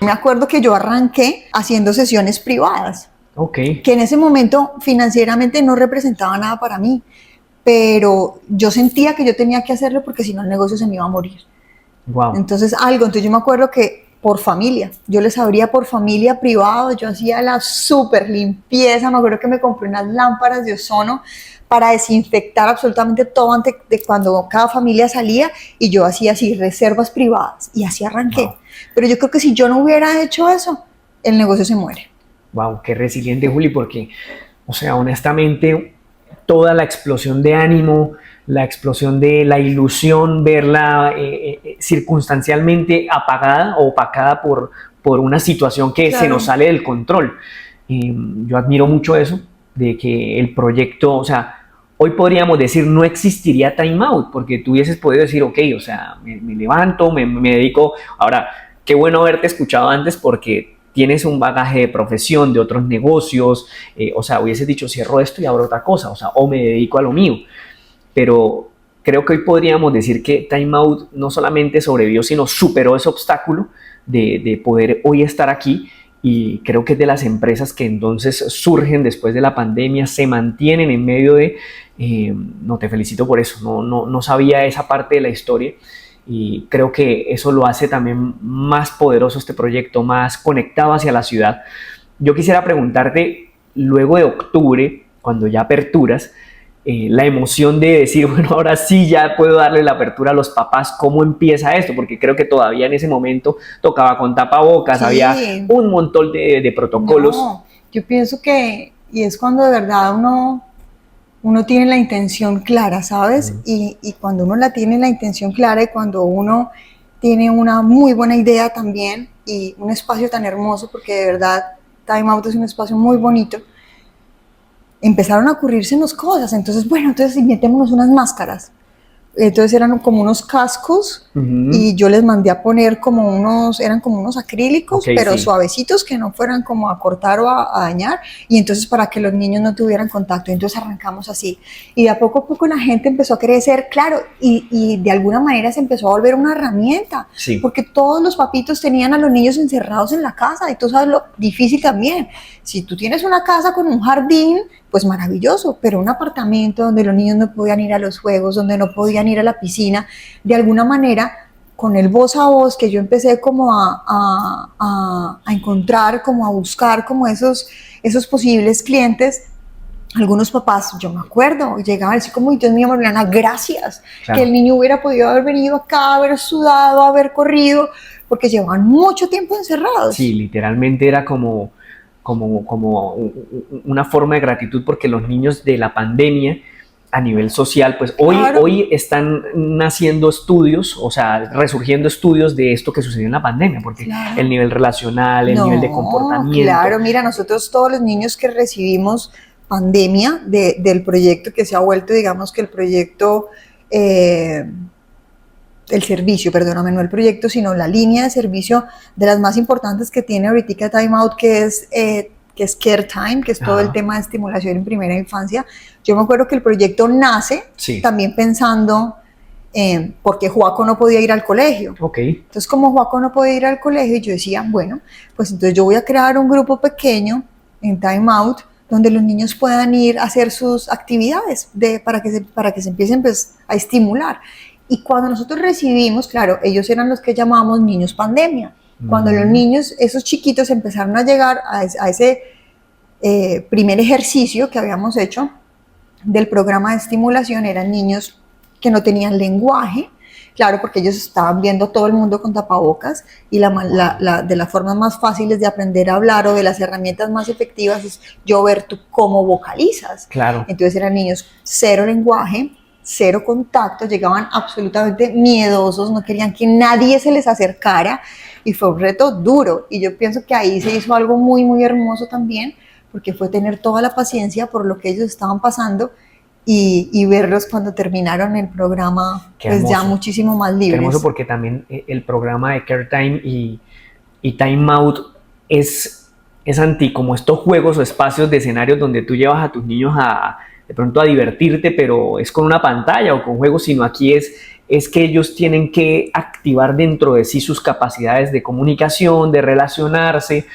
Me acuerdo que yo arranqué haciendo sesiones privadas, Ok, que en ese momento financieramente no representaba nada para mí, pero yo sentía que yo tenía que hacerlo porque si no el negocio se me iba a morir. wow. Entonces yo me acuerdo que por familia, yo les abría por familia privado, yo hacía la súper limpieza, me acuerdo que me compré unas lámparas de ozono para desinfectar absolutamente todo antes de cuando cada familia salía, y yo hacía así reservas privadas y así arranqué. Wow. Pero yo creo que si yo no hubiera hecho eso, el negocio se muere. Wow, qué resiliente, Juli, porque, o sea, honestamente, toda la explosión de ánimo, la explosión de la ilusión, verla circunstancialmente apagada o opacada por una situación que se nos Claro. sale del control. Yo admiro mucho eso, de que el proyecto, o sea, hoy podríamos decir no existiría Time Out, porque tú hubieses podido decir, ok, o sea, me levanto, me dedico. Ahora, qué bueno haberte escuchado antes porque tienes un bagaje de profesión, de otros negocios, o sea, hubieses dicho cierro esto y abro otra cosa, o sea, o me dedico a lo mío. Pero creo que hoy podríamos decir que Time Out no solamente sobrevivió, sino superó ese obstáculo de poder hoy estar aquí. Y creo que es de las empresas que entonces surgen después de la pandemia, se mantienen en medio de... no, te felicito por eso, no sabía esa parte de la historia y creo que eso lo hace también más poderoso este proyecto, más conectado hacia la ciudad. Yo quisiera preguntarte, luego de octubre, cuando ya aperturas, la emoción de decir, bueno, ahora sí ya puedo darle la apertura a los papás, ¿cómo empieza esto? Porque creo que todavía en ese momento tocaba con tapabocas, había Sí, un montón de protocolos. no, yo pienso que, y es cuando de verdad uno tiene la intención clara, ¿sabes? Mm. Y cuando uno la tiene la intención clara y cuando uno tiene una muy buena idea también y un espacio tan hermoso, porque de verdad Time Out es un espacio muy bonito, empezaron a ocurrirse cosas. Entonces, bueno, entonces inventémonos unas máscaras. Entonces eran como unos cascos Ujú. y yo les mandé a poner como eran como unos Ok, acrílicos, pero sí, suavecitos que no fueran como a cortar o a dañar, y entonces para que los niños no tuvieran contacto. Entonces arrancamos así. Y de a poco la gente empezó a crecer, claro, y de alguna manera se empezó a volver una herramienta, sí, porque todos los papitos tenían a los niños encerrados en la casa, y tú sabes lo difícil también. Si tú tienes una casa con un jardín, pues maravilloso, pero un apartamento donde los niños no podían ir a los juegos, donde no podían ir a la piscina, de alguna manera, con el voz a voz que yo empecé como a encontrar, como a buscar como esos posibles clientes, algunos papás, yo me acuerdo, llegaban así como, Dios mío, Mariana, gracias, que el claro. niño hubiera podido haber venido acá, haber sudado, haber corrido, porque llevaban mucho tiempo Sí, encerrados. literalmente era como una forma de gratitud porque los niños de la pandemia a nivel social, pues Claro, hoy están naciendo estudios, o sea, resurgiendo estudios de esto que sucedió en la pandemia, porque el claro. nivel relacional, el nivel de No, comportamiento. claro, mira, nosotros todos los niños que recibimos pandemia del proyecto que se ha vuelto, digamos que el proyecto, eh, el servicio, perdóname, no el proyecto, sino la línea de servicio de las más importantes que tiene ahorita Time Out, que es Care Time, que es todo el Ajá, tema de estimulación en primera infancia. Yo me acuerdo que el proyecto nace sí, también pensando porque Joaco no podía ir al colegio. ok, Entonces, como Joaco no podía ir al colegio, yo decía, bueno, pues entonces yo voy a crear un grupo pequeño en Time Out donde los niños puedan ir a hacer sus actividades para que se empiecen pues, a estimular. Y cuando nosotros recibimos, claro, ellos eran los que llamamos niños pandemia. Cuando los mm, niños, esos chiquitos, empezaron a llegar a ese primer ejercicio que habíamos hecho del programa de estimulación, eran niños que no tenían lenguaje, claro, porque ellos estaban viendo todo el mundo con tapabocas, y wow, de las formas más fáciles de aprender a hablar o de las herramientas más efectivas es yo ver tú cómo vocalizas. claro. Entonces eran niños cero lenguaje, cero contacto, llegaban absolutamente miedosos, no querían que nadie se les acercara, y fue un reto duro. Y yo pienso que ahí se hizo algo muy, muy hermoso también, porque fue tener toda la paciencia por lo que ellos estaban pasando, y verlos cuando terminaron el programa, Qué pues ya hermoso. muchísimo más Qué hermoso libres. porque también el programa de Care Time y Time Out es anti como estos juegos o espacios de escenarios donde tú llevas a tus niños de pronto a divertirte, pero es con una pantalla o con juegos, sino aquí es que ellos tienen que activar dentro de sí sus capacidades de comunicación, de relacionarse.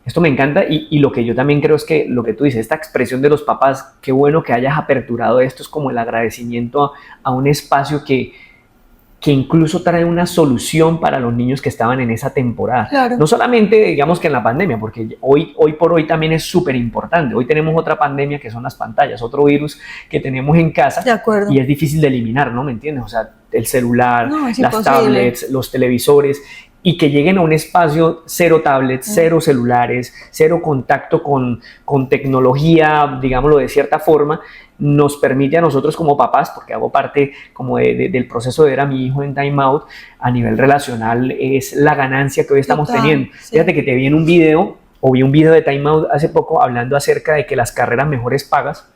Esto me encanta y lo que yo también creo es que lo que tú dices, esta expresión de los papás, qué bueno que hayas aperturado esto, es como el agradecimiento a un espacio que incluso trae una solución para los niños que estaban en esa temporada. Claro. No solamente, digamos, que en la pandemia, porque hoy por hoy también es súper importante. Hoy tenemos otra pandemia que son las pantallas, otro virus que tenemos en casa. De acuerdo. Y es difícil de eliminar, ¿no? ¿Me entiendes? O sea, el celular, No, es las imposible. tablets, los televisores, y que lleguen a un espacio cero tablets, cero celulares, cero contacto con tecnología, digámoslo de cierta forma, nos permite a nosotros como papás, porque hago parte como del proceso de ver a mi hijo en Time Out, a nivel relacional es la ganancia que hoy estamos teniendo. Sí. Fíjate que te vi en un video, o vi un video de Time Out hace poco hablando acerca de que las carreras mejores pagas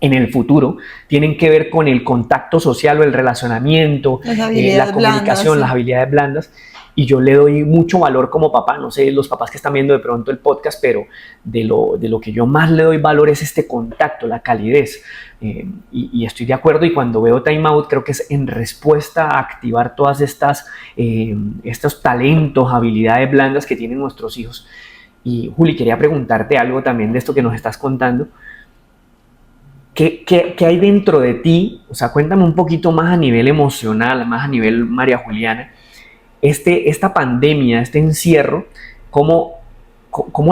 en el futuro tienen que ver con el contacto social o el relacionamiento, la comunicación, blandas, sí. Las habilidades blandas. Y yo le doy mucho valor como papá, no sé, los papás que están viendo de pronto el podcast, pero de lo que yo más le doy valor es este contacto, la calidez. Y estoy de acuerdo, y cuando veo Time Out creo que es en respuesta a activar todas estos talentos, habilidades blandas que tienen nuestros hijos. Y Juli, quería preguntarte algo también de esto que nos estás contando. ¿Qué hay dentro de ti? O sea, cuéntame un poquito más a nivel emocional, más a nivel María Juliana. Esta pandemia, este encierro, ¿cómo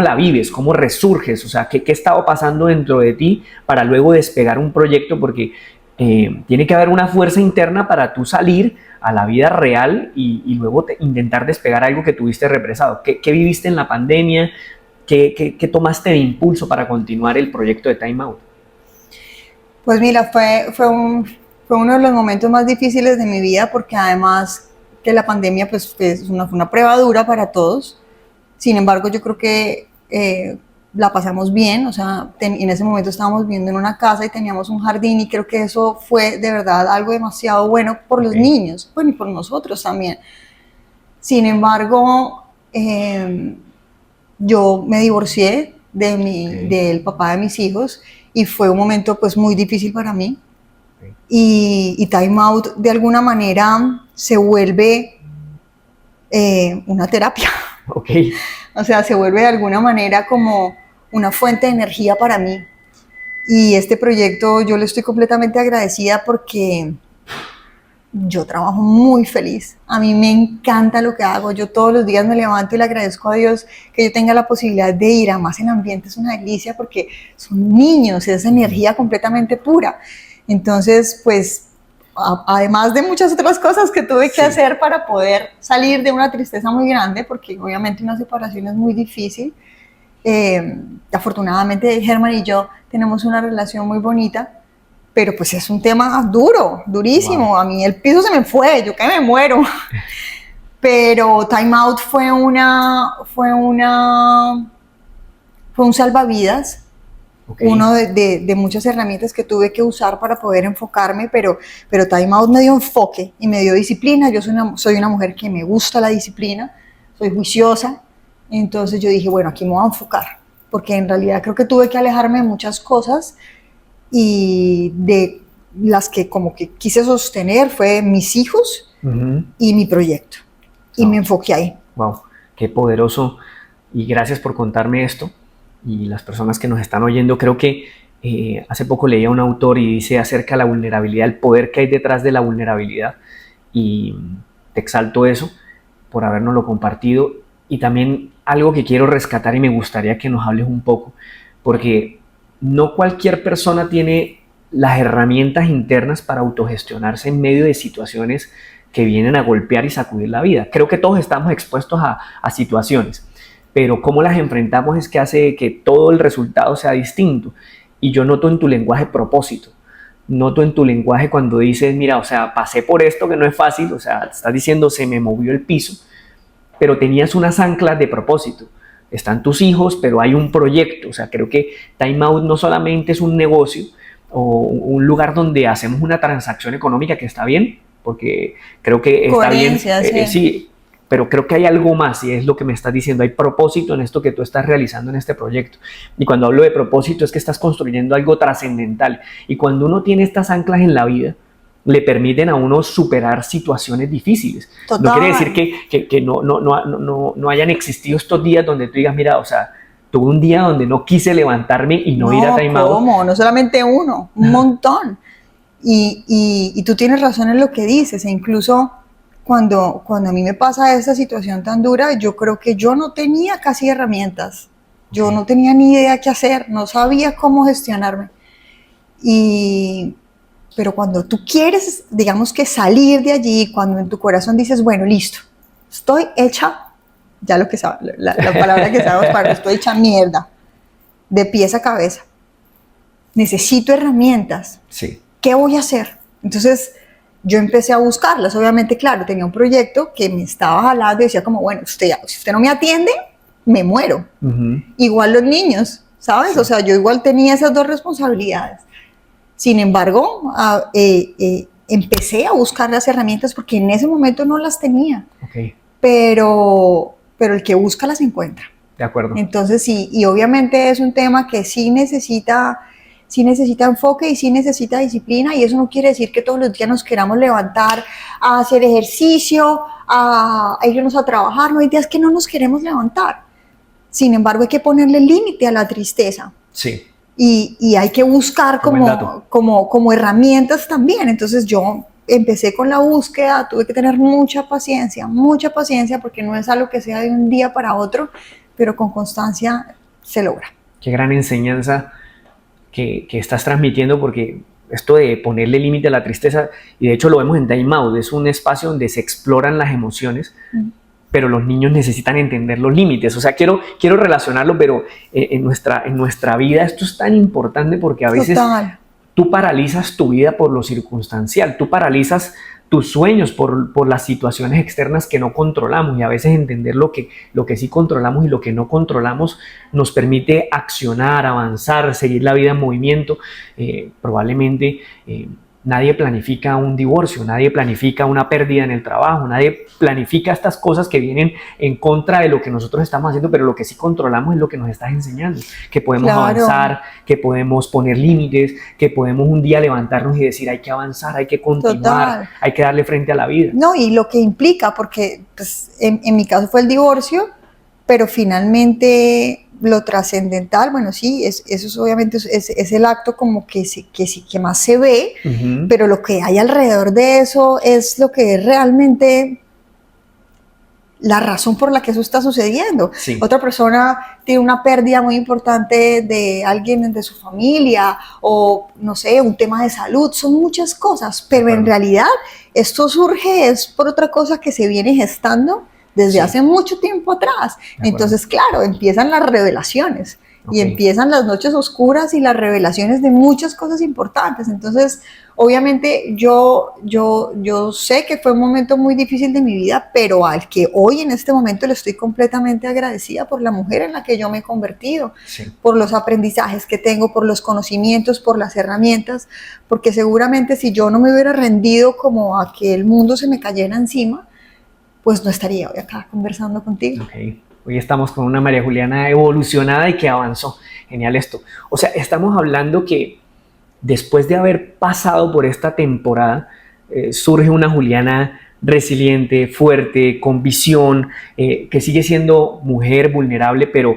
la vives? ¿Cómo resurges? O sea, ¿qué estaba pasando dentro de ti para luego despegar un proyecto? Porque tiene que haber una fuerza interna para tú salir a la vida real y luego intentar despegar algo que tuviste represado. ¿Qué viviste en la pandemia? ¿Qué tomaste de impulso para continuar el proyecto de Time Out? Pues mira, fue uno de los momentos más difíciles de mi vida, porque además que la pandemia pues fue una prueba dura para todos. Sin embargo, yo creo que la pasamos bien. O sea, en ese momento estábamos viviendo en una casa y teníamos un jardín, y creo que eso fue de verdad algo demasiado bueno por los niños, bueno, y por nosotros también. Sin embargo, yo me divorcié del papá de mis hijos, y fue un momento pues muy difícil para mí. Y Time Out de alguna manera se vuelve una terapia. Okay. O sea, se vuelve de alguna manera como una fuente de energía para mí. Y este proyecto yo le estoy completamente agradecida, porque yo trabajo muy feliz. A mí me encanta lo que hago. Yo todos los días me levanto y le agradezco a Dios que yo tenga la posibilidad de ir. Además, el ambiente es una delicia porque son niños, es energía completamente pura. Entonces, pues, además de muchas otras cosas que tuve que hacer para poder salir de una tristeza muy grande, porque obviamente una separación es muy difícil. Afortunadamente, Germán y yo tenemos una relación muy bonita, pero pues es un tema duro, durísimo. Wow. A mí el piso se me fue, yo que me muero. Pero Time Out fue un salvavidas. Okay. Uno de muchas herramientas que tuve que usar para poder enfocarme, pero Time Out me dio enfoque y me dio disciplina. Yo soy una mujer que me gusta la disciplina, soy juiciosa. Entonces yo dije, bueno, aquí me voy a enfocar, porque en realidad creo que tuve que alejarme de muchas cosas, y de las que como que quise sostener fue mis hijos y mi proyecto. Y me enfoqué ahí. Wow, qué poderoso, y gracias por contarme esto. Y las personas que nos están oyendo, creo que hace poco leía a un autor y dice acerca de la vulnerabilidad, el poder que hay detrás de la vulnerabilidad, y te exalto eso por habernoslo compartido. Y también algo que quiero rescatar y me gustaría que nos hables un poco, porque no cualquier persona tiene las herramientas internas para autogestionarse en medio de situaciones que vienen a golpear y sacudir la vida. Creo que todos estamos expuestos a situaciones, pero cómo las enfrentamos es que hace que todo el resultado sea distinto. Y yo noto en tu lenguaje propósito, noto en tu lenguaje cuando dices, mira, o sea, pasé por esto que no es fácil, o sea, estás diciendo, se me movió el piso, pero tenías unas anclas de propósito. Están tus hijos, pero hay un proyecto. O sea, creo que Time Out no solamente es un negocio o un lugar donde hacemos una transacción económica, que está bien, porque creo que está bien. Sí, pero creo que hay algo más, y es lo que me estás diciendo. Hay propósito en esto que tú estás realizando en este proyecto. Y cuando hablo de propósito es que estás construyendo algo trascendental. Y cuando uno tiene estas anclas en la vida, le permiten a uno superar situaciones difíciles. Total. No quiere decir que no hayan existido estos días donde tú digas, mira, o sea, tuve un día donde no quise levantarme y no ir a Time Out. ¿Cómo? No solamente uno, un montón. Y tú tienes razón en lo que dices, e incluso cuando a mí me pasa esta situación tan dura, yo creo que yo no tenía casi herramientas, yo no tenía ni idea qué hacer, no sabía cómo gestionarme. Pero cuando tú quieres, digamos que salir de allí, cuando en tu corazón dices, bueno, listo, estoy hecha, ya lo que sabe, la palabra que sabemos para estoy hecha mierda, de pies a cabeza, necesito herramientas. Sí. ¿Qué voy a hacer? Entonces yo empecé a buscarlas. Obviamente, claro, tenía un proyecto que me estaba jalando y decía como, bueno, si usted no me atiende, me muero. Igual los niños, ¿sabes? Sí. O sea, yo igual tenía esas dos responsabilidades. Sin embargo, empecé a buscar las herramientas porque en ese momento no las tenía. Okay. Pero el que busca las encuentra. De acuerdo. Entonces sí, y obviamente es un tema que sí necesita enfoque y sí necesita disciplina, y eso no quiere decir que todos los días nos queramos levantar a hacer ejercicio, a irnos a trabajar. No hay días que no nos queremos levantar. Sin embargo, hay que ponerle límite a la tristeza. Sí. Y hay que buscar como herramientas también. Entonces yo empecé con la búsqueda, tuve que tener mucha paciencia, porque no es algo que sea de un día para otro, pero con constancia se logra. Qué gran enseñanza que estás transmitiendo, porque esto de ponerle límite a la tristeza, y de hecho lo vemos en Time Out, es un espacio donde se exploran las emociones, pero los niños necesitan entender los límites. O sea, quiero relacionarlo, pero en nuestra vida esto es tan importante, porque a veces tú paralizas tu vida por lo circunstancial, tú paralizas tus sueños por las situaciones externas que no controlamos, y a veces entender lo que sí controlamos y lo que no controlamos nos permite accionar, avanzar, seguir la vida en movimiento. Probablemente nadie planifica un divorcio, nadie planifica una pérdida en el trabajo, nadie planifica estas cosas que vienen en contra de lo que nosotros estamos haciendo, pero lo que sí controlamos es lo que nos estás enseñando, que podemos avanzar, que podemos poner límites, que podemos un día levantarnos y decir hay que avanzar, hay que continuar, hay que darle frente a la vida. No, y lo que implica, porque pues, en mi caso fue el divorcio, pero finalmente lo trascendental, bueno, sí, eso es, obviamente es el acto como que más se ve, pero lo que hay alrededor de eso es lo que es realmente la razón por la que eso está sucediendo. Sí. Otra persona tiene una pérdida muy importante de alguien de su familia, o no sé, un tema de salud, son muchas cosas, pero en realidad esto surge es por otra cosa que se viene gestando desde hace mucho tiempo atrás. Entonces, claro, empiezan las revelaciones y empiezan las noches oscuras y las revelaciones de muchas cosas importantes. Entonces, obviamente, yo sé que fue un momento muy difícil de mi vida, pero al que hoy en este momento le estoy completamente agradecida por la mujer en la que yo me he convertido, por los aprendizajes que tengo, por los conocimientos, por las herramientas, porque seguramente si yo no me hubiera rendido como a que el mundo se me cayera encima, pues no estaría hoy acá conversando contigo. Hoy estamos con una María Juliana evolucionada y que avanzó. Genial esto. O sea, estamos hablando que después de haber pasado por esta temporada, surge una Juliana resiliente, fuerte, con visión, que sigue siendo mujer vulnerable, pero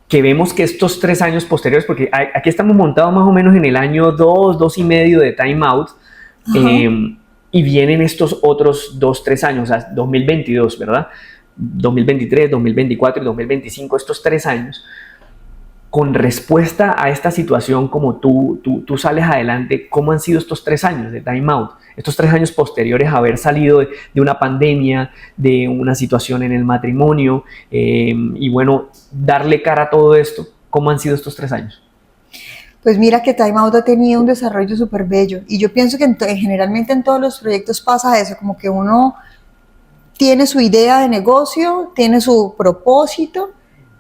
que vemos que estos 3 años posteriores, porque aquí estamos montados más o menos en el año 2 y medio de Time Out, y vienen estos otros 2-3 años, o sea, 2022, ¿verdad? 2023, 2024 y 2025, estos 3 años, con respuesta a esta situación, como tú sales adelante, ¿cómo han sido estos 3 años de Time Out? Estos 3 años posteriores a haber salido de una pandemia, de una situación en el matrimonio, y bueno, darle cara a todo esto, ¿cómo han sido estos 3 años? Pues mira que Time Out ha tenido un desarrollo súper bello, y yo pienso que generalmente en todos los proyectos pasa eso, como que uno tiene su idea de negocio, tiene su propósito,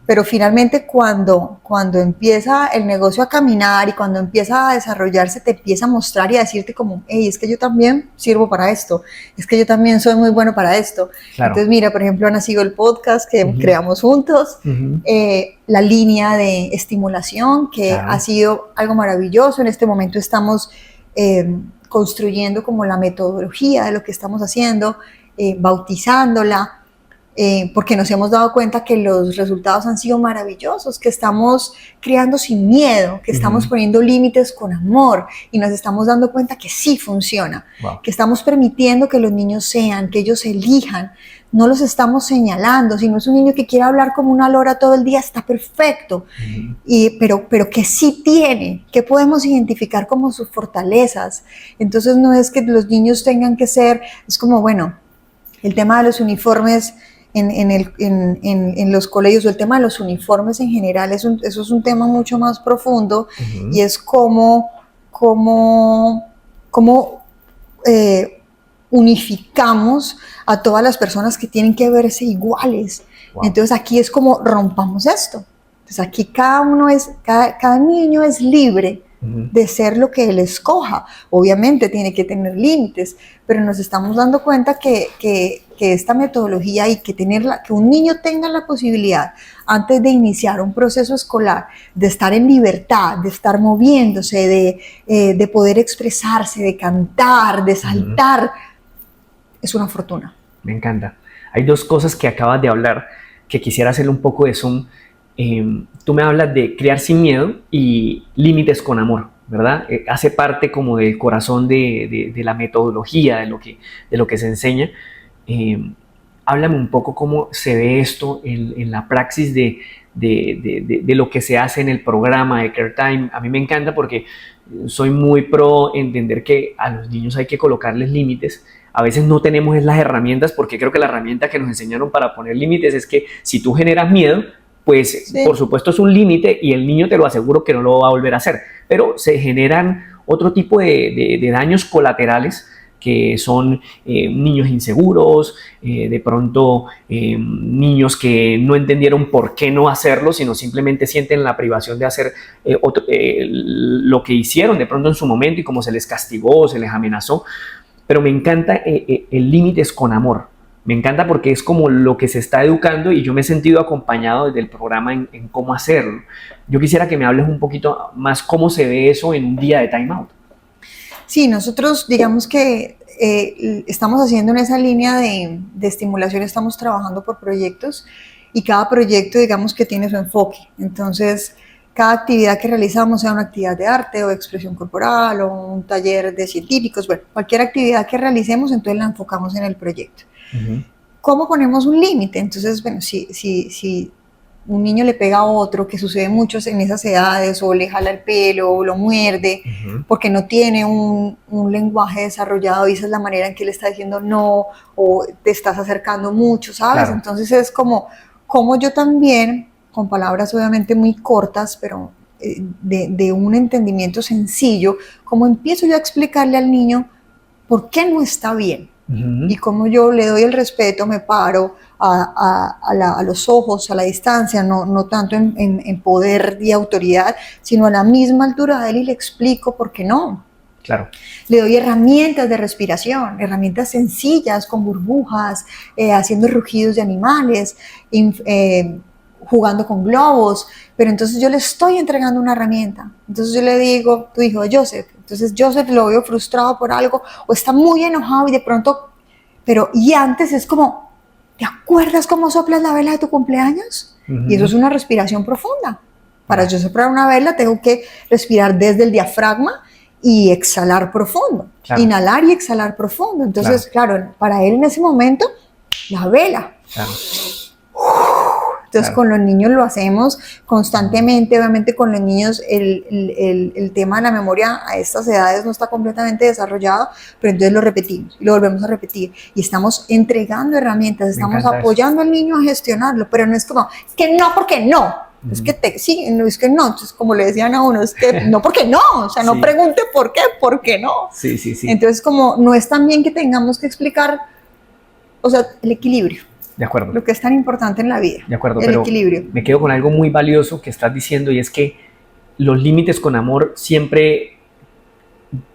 pero finalmente cuando empieza el negocio a caminar y cuando empieza a desarrollarse, te empieza a mostrar y a decirte como, hey, es que yo también sirvo para esto, es que yo también soy muy bueno para esto. Claro. Entonces mira, por ejemplo, ha nacido el podcast que creamos juntos, la línea de estimulación que ha sido algo maravilloso. En este momento estamos construyendo como la metodología de lo que estamos haciendo, bautizándola, porque nos hemos dado cuenta que los resultados han sido maravillosos, que estamos criando sin miedo, que estamos poniendo límites con amor y nos estamos dando cuenta que sí funciona, que estamos permitiendo que los niños sean, que ellos elijan, no los estamos señalando. Si no es un niño que quiere hablar como una lora todo el día, está perfecto, pero que sí tiene, que podemos identificar como sus fortalezas. Entonces no es que los niños tengan que ser, es como, bueno, el tema de los uniformes en los colegios, o el tema de los uniformes en general, eso es un tema mucho más profundo, y es cómo unificamos a todas las personas que tienen que verse iguales. Entonces aquí es como rompamos esto. Entonces aquí cada niño es libre de ser lo que él escoja. Obviamente tiene que tener límites, pero nos estamos dando cuenta que esta metodología y que un niño tenga la posibilidad, antes de iniciar un proceso escolar, de estar en libertad, de estar moviéndose, de poder expresarse, de cantar, de saltar, es una fortuna. Me encanta. Hay dos cosas que acabas de hablar que quisiera hacerle un poco de zoom. Tú me hablas de criar sin miedo y límites con amor, ¿verdad? Hace parte como del corazón de la metodología, de lo que se enseña. Háblame un poco cómo se ve esto en la praxis de lo que se hace en el programa de Care Time. A mí me encanta porque soy muy pro entender que a los niños hay que colocarles límites. A veces no tenemos las herramientas, porque creo que la herramienta que nos enseñaron para poner límites es que si tú generas miedo, pues sí, por supuesto es un límite y el niño te lo aseguro que no lo va a volver a hacer. Pero se generan otro tipo de daños colaterales, que son niños inseguros, de pronto niños que no entendieron por qué no hacerlo, sino simplemente sienten la privación de hacer lo que hicieron de pronto en su momento y como se les castigó, se les amenazó. Pero me encanta el límites con amor. Me encanta porque es como lo que se está educando y yo me he sentido acompañado desde el programa en cómo hacerlo. Yo quisiera que me hables un poquito más cómo se ve eso en un día de Time Out. Sí, nosotros digamos que estamos haciendo en esa línea de estimulación, estamos trabajando por proyectos y cada proyecto digamos que tiene su enfoque. Entonces, cada actividad que realizamos, sea una actividad de arte o de expresión corporal o un taller de científicos, bueno, cualquier actividad que realicemos, entonces la enfocamos en el proyecto. ¿Cómo ponemos un límite? Entonces, bueno, si un niño le pega a otro, que sucede mucho en esas edades, o le jala el pelo, o lo muerde, porque no tiene un lenguaje desarrollado, y esa es la manera en que le está diciendo no, o te estás acercando mucho, ¿sabes? Claro. Entonces es como yo también, con palabras obviamente muy cortas, pero de un entendimiento sencillo, como empiezo yo a explicarle al niño por qué no está bien. Y como yo le doy el respeto, me paro a los ojos, a la distancia, no tanto en poder y autoridad, sino a la misma altura de él, y le explico por qué no. Claro. Le doy herramientas de respiración, herramientas sencillas, con burbujas, haciendo rugidos de animales, jugando con globos, pero entonces yo le estoy entregando una herramienta. Entonces yo le digo, tu hijo Joseph, entonces Joseph lo veo frustrado por algo, o está muy enojado y de pronto, y antes es como, ¿te acuerdas cómo soplas la vela de tu cumpleaños? Y eso es una respiración profunda. Para yo soplar una vela tengo que respirar desde el diafragma y exhalar profundo, claro. Inhalar y exhalar profundo. Entonces, claro, para él en ese momento, la vela. Claro. Entonces, con los niños lo hacemos constantemente. Obviamente con los niños el tema de la memoria a estas edades no está completamente desarrollado, pero entonces lo repetimos y lo volvemos a repetir. Y estamos entregando herramientas, estamos apoyando al niño a gestionarlo, pero no es como, es que no, porque no. Es que sí, no, es que no. Entonces, como le decían a uno, es que no, porque no. O sea, no pregunte por qué no. Sí. Entonces, como no es tan bien que tengamos que explicar, o sea, el equilibrio. De acuerdo. Lo que es tan importante en la vida. De acuerdo, el equilibrio. Me quedo con algo muy valioso que estás diciendo, y es que los límites con amor siempre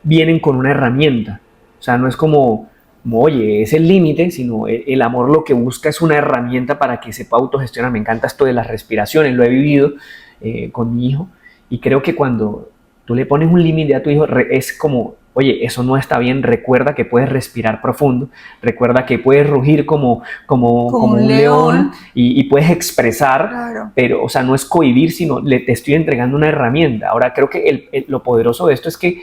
vienen con una herramienta. O sea, no es como oye, es el límite, sino el amor lo que busca es una herramienta para que sepa autogestionar. Me encanta esto de las respiraciones, lo he vivido con mi hijo, y creo que cuando tú le pones un límite a tu hijo, es como oye, eso no está bien, recuerda que puedes respirar profundo, recuerda que puedes rugir como un león y puedes expresar, Claro. pero, o sea, no es cohibir, sino te estoy entregando una herramienta. Ahora, creo que lo poderoso de esto es que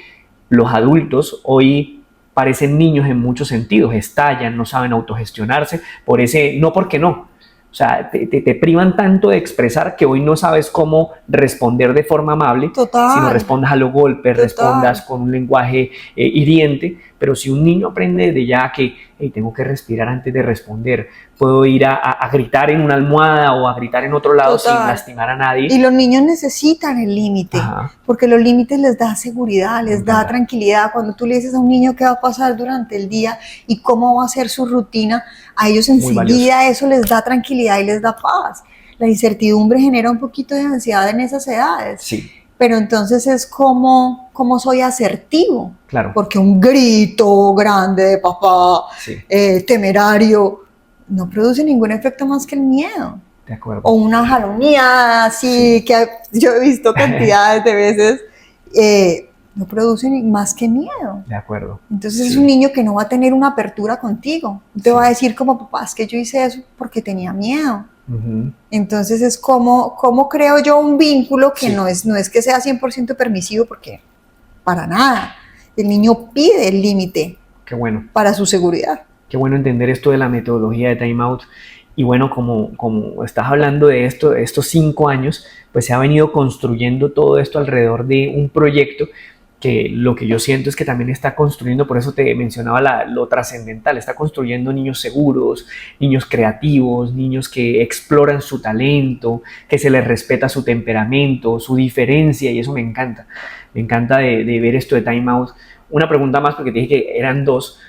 los adultos hoy parecen niños en muchos sentidos, estallan, no saben autogestionarse, por ese no porque no. O sea, te privan tanto de expresar que hoy no sabes cómo responder de forma amable, sino Total, respondas a los golpes, respondas total. con un lenguaje hiriente. Pero si un niño aprende de ya que hey, tengo que respirar antes de responder, puedo ir a gritar en una almohada o a gritar en otro lado sin Total. lastimar a nadie. Y los niños necesitan el límite, Ajá, porque los límites les da seguridad, me les da encanta. tranquilidad. Cuando tú le dices a un niño qué va a pasar durante el día y cómo va a ser su rutina, a ellos Muy valioso. enseguida eso les da tranquilidad y les da paz. La incertidumbre genera un poquito de ansiedad en esas edades, Sí, pero entonces es como soy asertivo, claro. porque un grito grande de papá, Sí, temerario, no produce ningún efecto más que el miedo. de acuerdo. O una jaloneada así, Sí. que yo he visto cantidades de veces, no produce ni más que miedo. De acuerdo. Entonces es Sí, un niño que no va a tener una apertura contigo. No te sí. va a decir como, papá, es que yo hice eso porque tenía miedo. Ujú. Entonces es como creo yo un vínculo que Sí. no es que sea 100% permisivo, porque para nada. El niño pide el límite Qué bueno. para su seguridad. Qué bueno entender esto de la metodología de Time Out. Y bueno, como estás hablando de esto, de estos 5 años, pues se ha venido construyendo todo esto alrededor de un proyecto que lo que yo siento es que también está construyendo, por eso te mencionaba lo trascendental, está construyendo niños seguros, niños creativos, niños que exploran su talento, que se les respeta su temperamento, su diferencia, y eso me encanta de ver esto de Time Out. Una pregunta más, porque te dije que eran dos.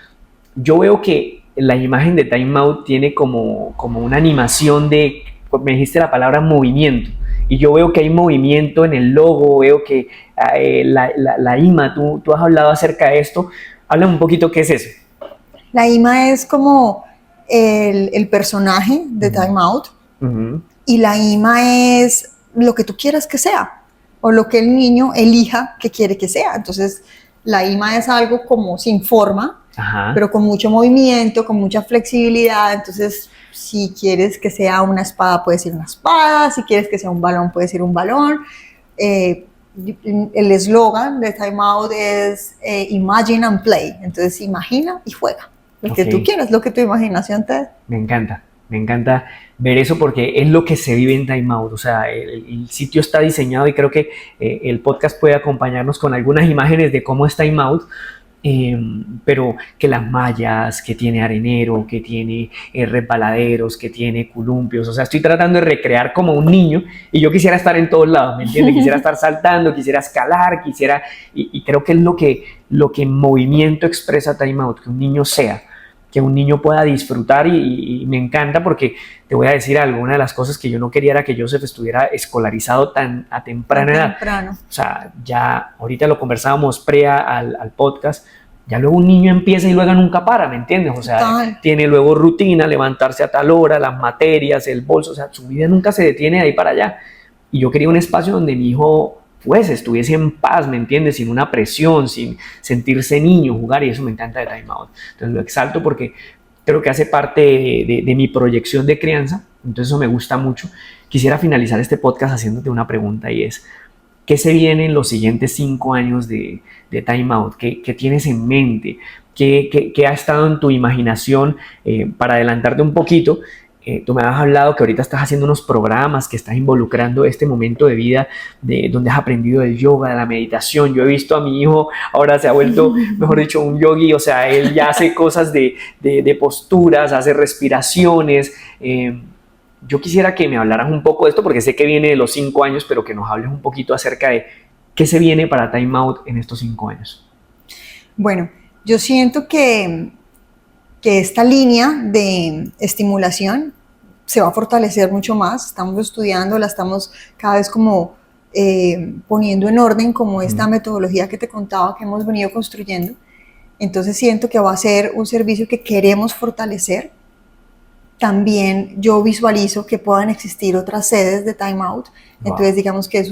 Yo veo que la imagen de Time Out tiene como una animación de, me dijiste la palabra movimiento, y yo veo que hay movimiento en el logo, veo que la IMA, tú has hablado acerca de esto, háblame un poquito qué es eso. La IMA es como el personaje de Time Out, y la IMA es lo que tú quieras que sea, o lo que el niño elija que quiere que sea. Entonces, la IMA es algo como sin forma, Ajá. pero con mucho movimiento, con mucha flexibilidad. Entonces, si quieres que sea una espada, puede ser una espada. Si quieres que sea un balón, puede ser un balón. El eslogan de Time Out es Imagine and Play. Entonces, imagina y juega. Lo que tú quieras, lo que tu imaginación te dé. Me encanta ver eso porque es lo que se vive en Time Out. O sea, el sitio está diseñado y creo que el podcast puede acompañarnos con algunas imágenes de cómo es Time Out. Pero que las mallas, que tiene arenero, que tiene resbaladeros, que tiene columpios, o sea, estoy tratando de recrear como un niño y yo quisiera estar en todos lados, ¿me entiendes? Quisiera estar saltando, quisiera escalar, y creo que es lo que en movimiento expresa Time Out, que un niño sea, que un niño pueda disfrutar y me encanta porque te voy a decir algo, una de las cosas que yo no quería era que Joseph estuviera escolarizado tan a temprana edad. O sea, ya ahorita lo conversábamos al podcast, ya luego un niño empieza y luego nunca para, ¿me entiendes? O sea, tiene luego rutina, levantarse a tal hora, las materias, el bolso, o sea, su vida nunca se detiene de ahí para allá. Y yo quería un espacio donde mi hijo pues estuviese en paz, ¿me entiendes? Sin una presión, sin sentirse niño, jugar, y eso me encanta de Time Out. Entonces lo exalto porque creo que hace parte de mi proyección de crianza, entonces eso me gusta mucho. Quisiera finalizar este podcast haciéndote una pregunta y es, ¿qué se viene en los siguientes 5 años de Time Out? ¿Qué tienes en mente? ¿Qué ha estado en tu imaginación? Para adelantarte un poquito, tú me has hablado que ahorita estás haciendo unos programas, que estás involucrando este momento de vida donde has aprendido del yoga, de la meditación. Yo he visto a mi hijo, ahora se ha vuelto, mejor dicho, un yogi, o sea, él ya hace cosas de posturas, hace respiraciones. Yo quisiera que me hablaras un poco de esto, porque sé que viene de los 5 años, pero que nos hables un poquito acerca de qué se viene para Time Out en estos 5 años. Bueno, yo siento que esta línea de estimulación se va a fortalecer mucho más. Estamos estudiando, la estamos cada vez como poniendo en orden, como esta metodología que te contaba que hemos venido construyendo. Entonces siento que va a ser un servicio que queremos fortalecer. También yo visualizo que puedan existir otras sedes de Time Out. Entonces digamos que es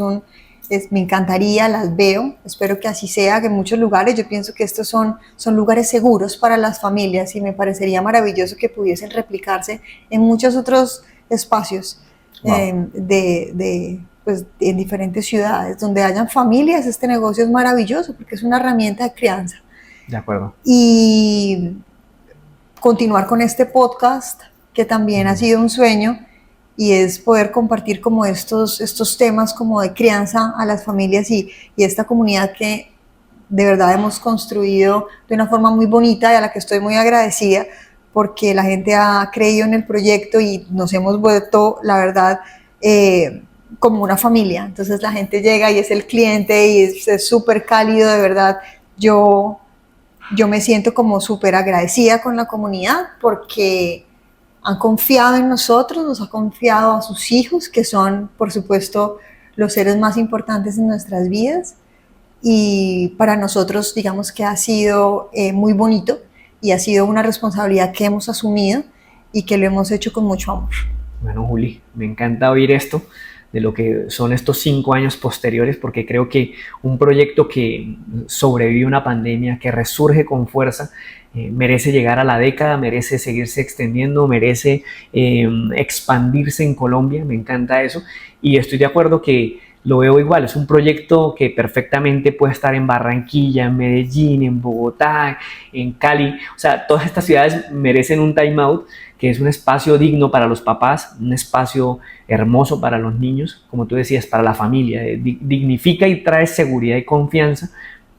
me encantaría, las veo, espero que así sea, que en muchos lugares, yo pienso que estos son lugares seguros para las familias y me parecería maravilloso que pudiesen replicarse en muchos otros espacios Wow. pues, en diferentes ciudades donde hayan familias. Este negocio es maravilloso porque es una herramienta de crianza. De acuerdo. Y continuar con este podcast, que también ha sido un sueño, y es poder compartir como estos temas como de crianza a las familias y esta comunidad que de verdad hemos construido de una forma muy bonita y a la que estoy muy agradecida porque la gente ha creído en el proyecto y nos hemos vuelto, la verdad, como una familia. Entonces la gente llega y es el cliente y es súper cálido, de verdad. Yo me siento como súper agradecida con la comunidad porque han confiado en nosotros, nos ha confiado a sus hijos, que son, por supuesto, los seres más importantes en nuestras vidas. Y para nosotros, digamos que ha sido muy bonito y ha sido una responsabilidad que hemos asumido y que lo hemos hecho con mucho amor. Bueno, Juli, me encanta oír esto de lo que son estos 5 años posteriores, porque creo que un proyecto que sobrevive una pandemia, que resurge con fuerza, merece llegar a la década, merece seguirse extendiendo, merece expandirse en Colombia. Me encanta eso y estoy de acuerdo que lo veo igual. Es un proyecto que perfectamente puede estar en Barranquilla, en Medellín, en Bogotá, en Cali. O sea, todas estas ciudades merecen un time out, que es un espacio digno para los papás, un espacio hermoso para los niños, como tú decías, para la familia. Dignifica y trae seguridad y confianza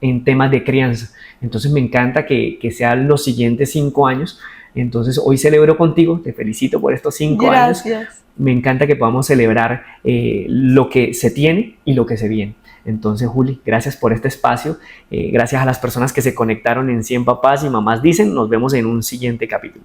en temas de crianza. Entonces me encanta que sean los siguientes 5 años. Entonces hoy celebro contigo, te felicito por estos 5 años. Gracias. Me encanta que podamos celebrar lo que se tiene y lo que se viene. Entonces, Juli, gracias por este espacio. Gracias a las personas que se conectaron en 100 Papás y Mamás Dicen. Nos vemos en un siguiente capítulo.